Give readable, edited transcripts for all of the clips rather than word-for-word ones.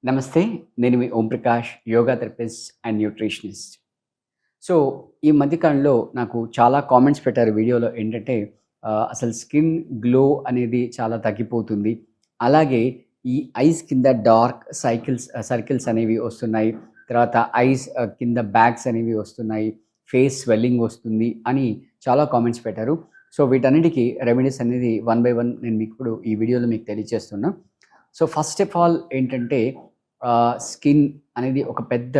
నమస్తే. నేను మీ Om Prakash, yoga therapist and nutritionist. So, ఈ మధ్య కాలంలో నాకు చాలా కామెంట్స్ పెట్టారు వీడియోలో ఏంటంటే, అసలు స్కిన్ గ్లో అనేది చాలా తగ్గిపోతుంది. అలాగే ఈ ఐస్ కింద డార్క్ సర్కిల్స్ అనేవి వస్తున్నాయి. తర్వాత ఐస్ కింద బ్యాగ్స్ అనేవి వస్తున్నాయి. ఫేస్ స్వెల్లింగ్ వస్తుంది అని చాలా కామెంట్స్ పెట్టారు. సో, వీటన్నిటికి రెమెడీస్ అనేది వన్ బై వన్ నేను మీకు ఇప్పుడు ఈ వీడియోలో మీకు తెలియజేస్తున్నా. సో, ఫస్ట్ ఆఫ్ ఆల్ ఏంటంటే స్కిన్ అనేది ఒక పెద్ద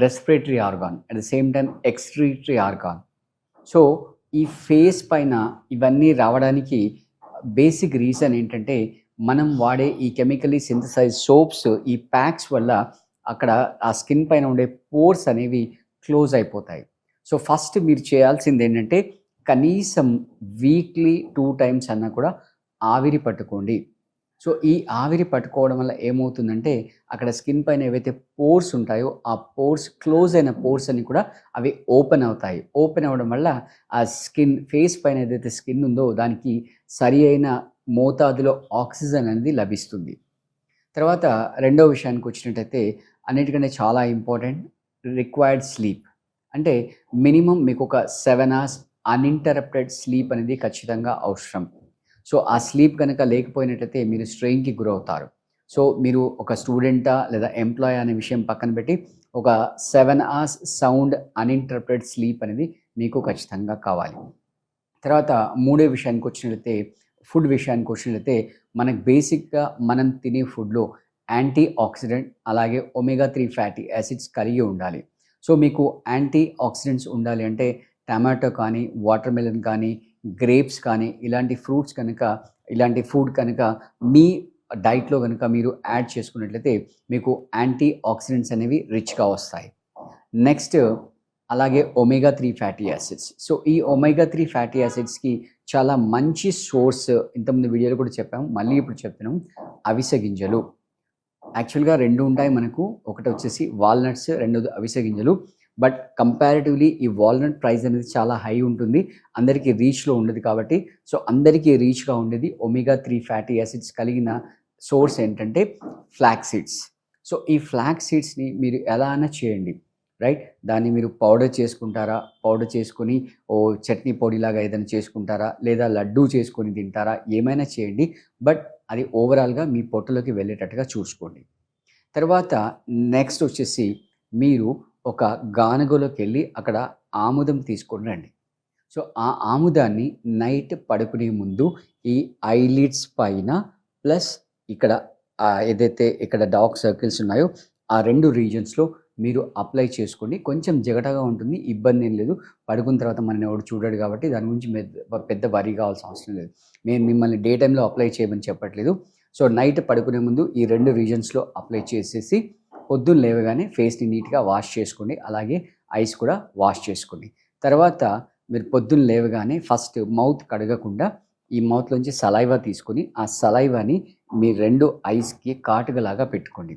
respiratory organ. At the same time excretory organ. So, ఈ ఫేస్ పైన ఇవన్నీ రావడానికి బేసిక్ రీజన్ ఏంటంటే, మనం వాడే ఈ కెమికల్లీ సింథసైజ్డ్ సోప్స్, ఈ ప్యాక్స్ వల్ల అక్కడ ఆ స్కిన్ పైన ఉండే పోర్స్ అనేవి క్లోజ్ అయిపోతాయి. సో, ఫస్ట్ మీరు చేయాల్సిందేంటంటే, కనీసం వీక్లీ 2 టైమ్స్ అన్నా కూడా ఆవిరి పట్టుకోండి. సో, ఈ ఆవిరి పట్టుకోవడం వల్ల ఏమవుతుందంటే, అక్కడ స్కిన్ పైన ఏవైతే పోర్స్ ఉంటాయో, ఆ పోర్స్ క్లోజ్ అయిన పోర్స్ అన్నీ కూడా అవి ఓపెన్ అవుతాయి. ఓపెన్ అవ్వడం వల్ల ఆ ఫేస్ పైన ఏదైతే స్కిన్ ఉందో దానికి సరి అయిన మోతాదులో ఆక్సిజన్ అనేది లభిస్తుంది. తర్వాత రెండో విషయానికొచ్చినట్టయితే అన్నిటికంటే చాలా ఇంపార్టెంట్ రిక్వైర్డ్ స్లీప్. అంటే మినిమమ్ మీకొక 7 అవర్స్ అన్‌ఇంటరప్టెడ్ స్లీప్ అనేది ఖచ్చితంగా అవసరం. సో, ఆ స్లీప్ గనక లేకపోయినట్టయితే మీరు స్ట్రెయిన్‌కి గురవుతారు. సో, మీరు ఒక స్టూడెంటా లేదా ఎంప్లాయీ అనే విషయం పక్కన పెట్టి ఒక 7 అవర్స్ సౌండ్ అన్‌ఇంటరప్టెడ్ స్లీప్ అనేది మీకు ఖచ్చితంగా కావాలి. తర్వాత మూడో విషయానికొచ్చినట్లయితే, ఫుడ్ విషయానికొచ్చినట్లయితే, మనకు బేసిక్‌గా మనం తినే ఫుడ్‌లో యాంటీ ఆక్సిడెంట్ అలాగే ఒమేగా 3 ఫ్యాటీ యాసిడ్స్ కలిగి ఉండాలి. సో, మీకు యాంటీ ఆక్సిడెంట్స్ ఉండాలి అంటే టమాటో కానీ, వాటర్ మెలన్ కానీ, గ్రేప్స్ కానీ ఇలాంటి ఫ్రూట్స్ కనుక ఇలాంటి ఫుడ్ కనుక మీ డైట్‌లో గనుక మీరు యాడ్ చేసుకున్నట్లయితే మీకు యాంటీ ఆక్సిడెంట్స్ అనేవి రిచ్‌గా వస్తాయి. నెక్స్ట్ అలాగే ఒమేగా 3 ఫ్యాటీ యాసిడ్స్. సో, ఈ ఒమేగా 3 ఫ్యాటీ యాసిడ్స్‌కి చాలా మంచి సోర్స్ ఇంతకుముందు వీడియోలో కూడా చెప్పాము. మళ్ళీ ఇప్పుడు చెప్తున్నాం. అవిసె గింజలు. యాక్చువల్‌గా 2 ఉంటాయి మనకు. ఒకటొచ్చేసి వాల్‌నట్స్, రెండోది అవిసె గింజలు. బట్ కంపారిటివ్‌లీ ఈ వాల్‌నట్ ప్రైస్ అనేది చాలా హై ఉంటుంది. అందరికీ రీచ్‌లో ఉండదు కాబట్టి, సో, అందరికీ రీచ్‌గా ఉండేది ఒమేగా 3 ఫ్యాటీ యాసిడ్స్ కలిగిన సోర్స్ ఏంటంటే ఫ్లాక్స్ సీడ్స్. సో, ఈ ఫ్లాక్స్ సీడ్స్‌ని మీరు ఎలా అయినా చేయండి. రైట్? దాన్ని మీరు పౌడర్ చేసుకుంటారా? పౌడర్ చేసుకొని చట్నీ పొడిలాగా ఏదైనా చేసుకుంటారా? లేదా లడ్డూ చేసుకొని తింటారా? ఏమైనా చేయండి. బట్ అది ఓవరాల్‌గా మీ పొట్టలోకి వెళ్ళేటట్టుగా చూసుకోండి. తర్వాత నెక్స్ట్ వచ్చేసి మీరు ఒక గానుగలోకెళ్ళి అక్కడ ఆముదం తీసుకొని రండి. సో, ఆ ఆముదాన్ని నైట్ పడుకునే ముందు ఈ ఐలిడ్స్ పైన ప్లస్ ఇక్కడ ఏదైతే ఇక్కడ డార్క్ సర్కిల్స్ ఉన్నాయో ఆ 2 రీజియన్స్‌లో మీరు అప్లై చేసుకోండి. కొంచెం జిగటగా ఉంటుంది. ఇబ్బందేం లేదు. పడుకున్న తర్వాత మనల్ని ఎవడు చూడడు కాబట్టి దాని గురించి పెద్ద వరీ కావాల్సిన అవసరం లేదు. నేను మిమ్మల్ని డే టైమ్‌లో అప్లై చేయమని చెప్పట్లేదు. సో, నైట్ పడుకునే ముందు ఈ 2 రీజియన్స్‌లో అప్లై చేసేసి పొద్దున్న లేవగానే ఫేస్‌ని నీట్‌గా వాష్ చేసుకోండి. అలాగే ఐస్ కూడా వాష్ చేసుకోండి. తర్వాత మీరు పొద్దున్న లేవగానే ఫస్ట్ మౌత్ కడగకుండా ఈ మౌత్‌లోంచి సలైవా తీసుకొని, ఆ సలైవాని మీ 2 ఐస్‌కి కాటుకలాగా పెట్టుకోండి.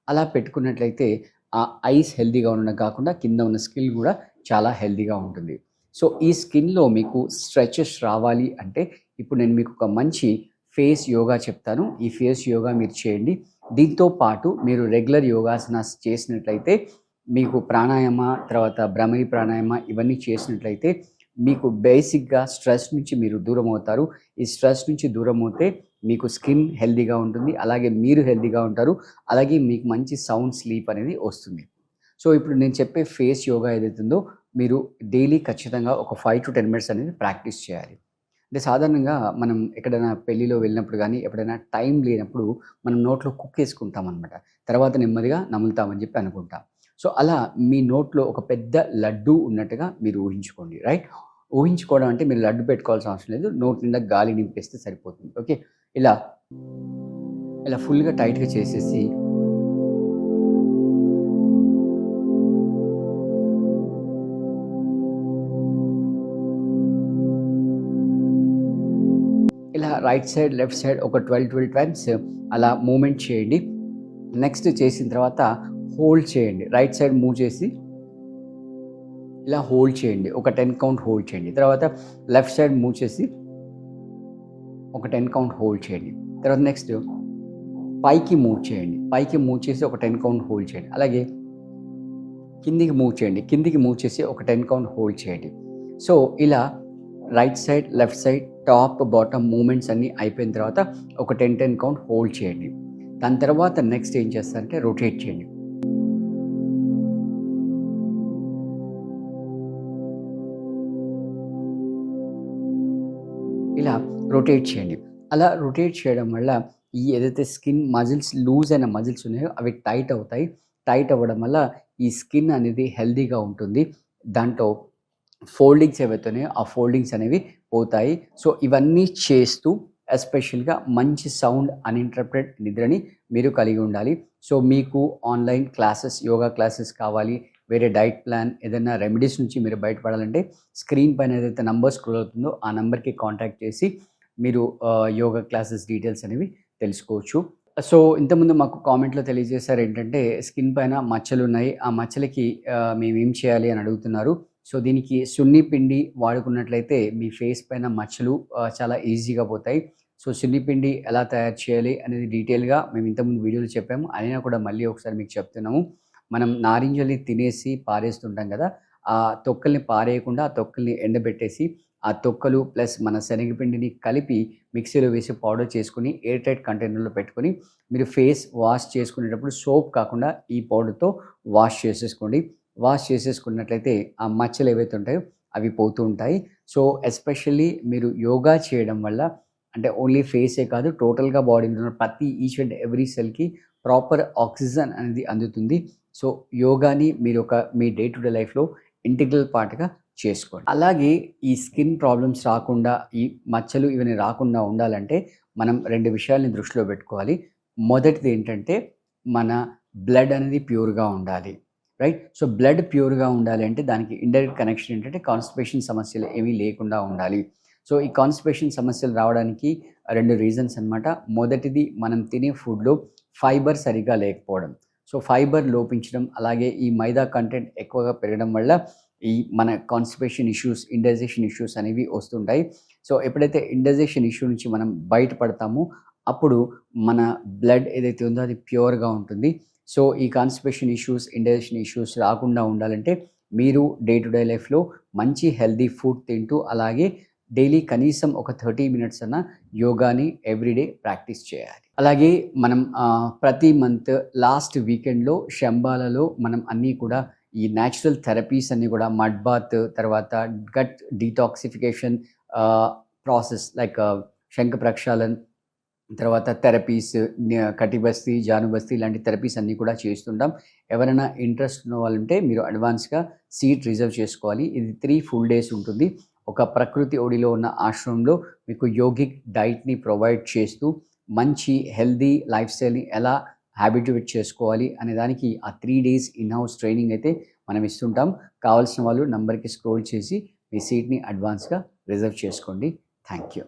అలా పెట్టుకున్నట్లయితే ఆ ఐస్ హెల్తీగా ఉండడం కాకుండా కింద ఉన్న స్కిన్ గూడా చాలా హెల్తీగా ఉంటుంది. సో, ఈ స్కిన్‌లో మీకు స్ట్రెచెస్ రావాలి అంటే ఇప్పుడు నేను మీకు ఒక మంచి ఫేస్ యోగా చెప్తాను. ఈ ఫేస్ యోగా మీరు చేయండి. దీంతో పాటు మీరు రెగ్యులర్ యోగాసనాస్ చేసినట్లయితే మీకు ప్రాణాయామ, తర్వాత భ్రమరి ప్రాణాయామ ఇవన్నీ చేసినట్లయితే మీకు బేసిక్‌గా స్ట్రెస్ నుంచి మీరు దూరమవుతారు. ఈ స్ట్రెస్ నుంచి దూరమవుతే మీకు స్కిన్ హెల్తీగా ఉంటుంది. అలాగే మీరు హెల్తీగా ఉంటారు. అలాగే మీకు మంచి సౌండ్ స్లీప్ అనేది వస్తుంది. సో, ఇప్పుడు నేను చెప్పే ఫేస్ యోగా ఏదైతే ఉందో మీరు డైలీ ఖచ్చితంగా ఒక 5-10 మినిట్స్ అనేది ప్రాక్టీస్ చేయాలి. అంటే సాధారణంగా మనం ఎక్కడైనా పెళ్ళిలో వెళ్ళినప్పుడు గానీ, ఎప్పుడైనా టైం లేనప్పుడు మనం నోట్లో కుక్కేసుకుంటామనమాట. తర్వాత నెమ్మదిగా నములుతామని చెప్పి అనుకుంటాం. సో, అలా మీ నోట్లో ఒక పెద్ద లడ్డూ ఉన్నట్టుగా మీరు ఊహించుకోండి. రైట్? ఊహించుకోవడం అంటే మీరు లడ్డు పెట్టుకోవాల్సిన అవసరం లేదు. నోటి నిండా గాలి నింపేస్తే సరిపోతుంది. ఓకే. ఇలా, ఇలా ఫుల్‌గా టైట్‌గా చేసేసి ఇలా రైట్ సైడ్, లెఫ్ట్ సైడ్ ఒక 12 టైమ్స్ అలా మూవ్‌మెంట్ చేయండి. నెక్స్ట్ చేసిన తర్వాత హోల్డ్ చేయండి. రైట్ సైడ్ మూవ్ చేసి ఇలా హోల్డ్ చేయండి. ఒక 10 కౌంట్ హోల్డ్ చేయండి. తర్వాత లెఫ్ట్ సైడ్ మూవ్ చేసి ఒక 10 కౌంట్ హోల్డ్ చేయండి. తర్వాత నెక్స్ట్ పైకి మూవ్ చేయండి. పైకి మూవ్ చేసి ఒక 10 కౌంట్ హోల్డ్ చేయండి. అలాగే కిందికి మూవ్ చేయండి. కిందికి మూవ్ చేసి ఒక 10 కౌంట్ హోల్డ్ చేయండి. సో, ఇలా right side, left side, top, bottom movements అన్నీ అయిపోయిన తర్వాత ఒక 10 కౌంట్ హోల్డ్ చేయండి. దాని తర్వాత నెక్స్ట్ ఏం చేస్తారంటే రొటేట్ చేయండి. ఇలా రొటేట్ చేయండి. అలా రొటేట్ చేయడం వల్ల ఈ ఏదైతే స్కిన్ మజిల్స్ లూజ్ అయిన మజిల్స్ ఉన్నాయో అవి టైట్ అవుతాయి. టైట్ అవ్వడం వల్ల ఈ స్కిన్ అనేది హెల్తీగా ఉంటుంది. దాంట్లో ఫోల్డింగ్స్ ఏవైతే ఉన్నాయో ఆ ఫోల్డింగ్స్ అనేవి పోతాయి. సో, ఇవన్నీ చేస్తూ ఎస్పెషల్‌గా మంచి సౌండ్ అన్‌ఇంటరప్టెడ్ నిద్రని మీరు కలిగి ఉండాలి. సో, మీకు ఆన్‌లైన్ క్లాసెస్, యోగా క్లాసెస్ కావాలి, వేరే డైట్ ప్లాన్ ఏదైనా రెమెడీస్ నుంచి మీరు బయటపడాలంటే స్క్రీన్ పైన ఏదైతే నంబర్ స్క్రోల్ అవుతుందో ఆ నంబర్‌కి కాంటాక్ట్ చేసి మీరు యోగా క్లాసెస్ డీటెయిల్స్ అనేవి తెలుసుకోవచ్చు. సో, ఇంతకుముందు మాకు కామెంట్‌లో తెలియజేశారు ఏంటంటే స్కిన్ పైన మచ్చలున్నాయి. ఆ మచ్చలకి మేమేం చేయాలి అని అడుగుతున్నారు. సో, దీనికి సున్ని పిండి వాడుకున్నట్లయితే మీ ఫేస్ పైన మచ్చలు చాలా ఈజీగా పోతాయి. సో, సున్ని పిండి ఎలా తయారు చేయాలి అనేది డీటెయిల్‌గా మేము ఇంతకుముందు వీడియోలో చెప్పాము. అయినా కూడా మళ్ళీ ఒకసారి మీకు చెప్తున్నాము. మనం నారింజల్ని తినేసి పారేస్తుంటాం కదా! ఆ తొక్కల్ని పారేయకుండా ఆ తొక్కల్ని ఎండబెట్టేసి ఆ తొక్కలు ప్లస్ మన శనగపిండిని కలిపి మిక్సీలో వేసి పౌడర్ చేసుకొని ఎయిర్ టైట్ కంటైనర్‌లో పెట్టుకొని మీరు ఫేస్ వాష్ చేసుకునేటప్పుడు సోప్ కాకుండా ఈ పౌడర్‌తో వాష్ చేసేసుకోండి. వాష్ చేసేసుకున్నట్లయితే ఆ మచ్చలు ఏవైతే ఉంటాయో అవి పోతూ ఉంటాయి. సో, ఎస్పెషల్లీ మీరు యోగా చేయడం వల్ల అంటే ఓన్లీ ఫేసే కాదు టోటల్‌గా బాడీలో ఉన్న ప్రతి ఈచ్ అండ్ ఎవ్రీ సెల్‌కి ప్రాపర్ ఆక్సిజన్ అనేది అందుతుంది. సో, యోగాని మీ డే టు డే లైఫ్‌లో ఇంటిగ్రల్ పార్ట్‌గా చేసుకోండి. అలాగే ఈ స్కిన్ ప్రాబ్లమ్స్ రాకుండా, ఈ మచ్చలు ఇవన్నీ రాకుండా ఉండాలంటే మనం 2 విషయాల్ని దృష్టిలో పెట్టుకోవాలి. మొదటిది ఏంటంటే మన బ్లడ్ అనేది ప్యూర్‌గా ఉండాలి. రైట్? సో, బ్లడ్ ప్యూర్‌గా ఉండాలి అంటే దానికి ఇండైరెక్ట్ కనెక్షన్ ఏంటంటే కాన్‌స్టిపేషన్ సమస్యలు ఏమీ లేకుండా ఉండాలి. సో, ఈ కాన్‌స్టిపేషన్ సమస్యలు రావడానికి 2 రీజన్స్ అనమాట. మొదటిది మనం తినే ఫుడ్‌లో ఫైబర్ సరిగ్గా లేకపోవడం. సో, ఫైబర్ లోపించడం అలాగే ఈ మైదా కంటెంట్ ఎక్కువగా పెరగడం వల్ల ఈ మన కాన్‌స్టిపేషన్ ఇష్యూస్, ఇండైజెషన్ ఇష్యూస్ అనేవి వస్తుంటాయి. సో, ఎప్పుడైతే ఇండైజెషన్ ఇష్యూ నుంచి మనం బయటపడతామో అప్పుడు మన బ్లడ్ ఏదైతే ఉందో అది ప్యూర్‌గా ఉంటుంది. సో, ఈ కాన్‌స్టిపేషన్ ఇష్యూస్, ఇండైజెషన్ ఇష్యూస్ రాకుండా ఉండాలంటే మీరు డే టు డే లైఫ్‌లో మంచి హెల్తీ ఫుడ్ తింటూ అలాగే డైలీ కనీసం ఒక 30 మినిట్స్ అన్నా యోగాని ఎవ్రీడే ప్రాక్టీస్ చేయాలి. అలాగే మనం ప్రతి మంత్ లాస్ట్ వీకెండ్‌లో శంబాలలో మనం అన్నీ కూడా ఈ నేచురల్ థెరపీస్ అన్నీ కూడా మడ్ బాత్, తర్వాత గట్ డీటాక్సిఫికేషన్ ప్రాసెస్ లైక్ శంఖ ప్రక్షాళన్, తర్వాత థెరపీస్ కటిబస్తీ, జానుబస్తీ ఇలాంటి థెరపీస్ అన్నీ కూడా చేస్తుంటాం. ఎవరైనా ఇంట్రెస్ట్ ఉన్న వాళ్ళుంటే మీరు అడ్వాన్స్‌గా సీట్ రిజర్వ్ చేసుకోవాలి. ఇది 3 ఫుల్ డేస్ ఉంటుంది. ఒక ప్రకృతి ఒడిలో ఉన్న ఆశ్రమంలో మీకు యోగిక్ డైట్‌ని ప్రొవైడ్ చేస్తూ మంచి హెల్తీ లైఫ్ స్టైల్‌ని ఎలా హ్యాబిట్యూట్ చేసుకోవాలి అనే దానికి ఆ 3 డేస్ ఇన్ హౌస్ ట్రైనింగ్ అయితే మనం ఇస్తుంటాం. కావాల్సిన వాళ్ళు నంబర్‌కి స్క్రోల్ చేసి మీ సీట్‌ని అడ్వాన్స్‌గా రిజర్వ్ చేసుకోండి. Thank you.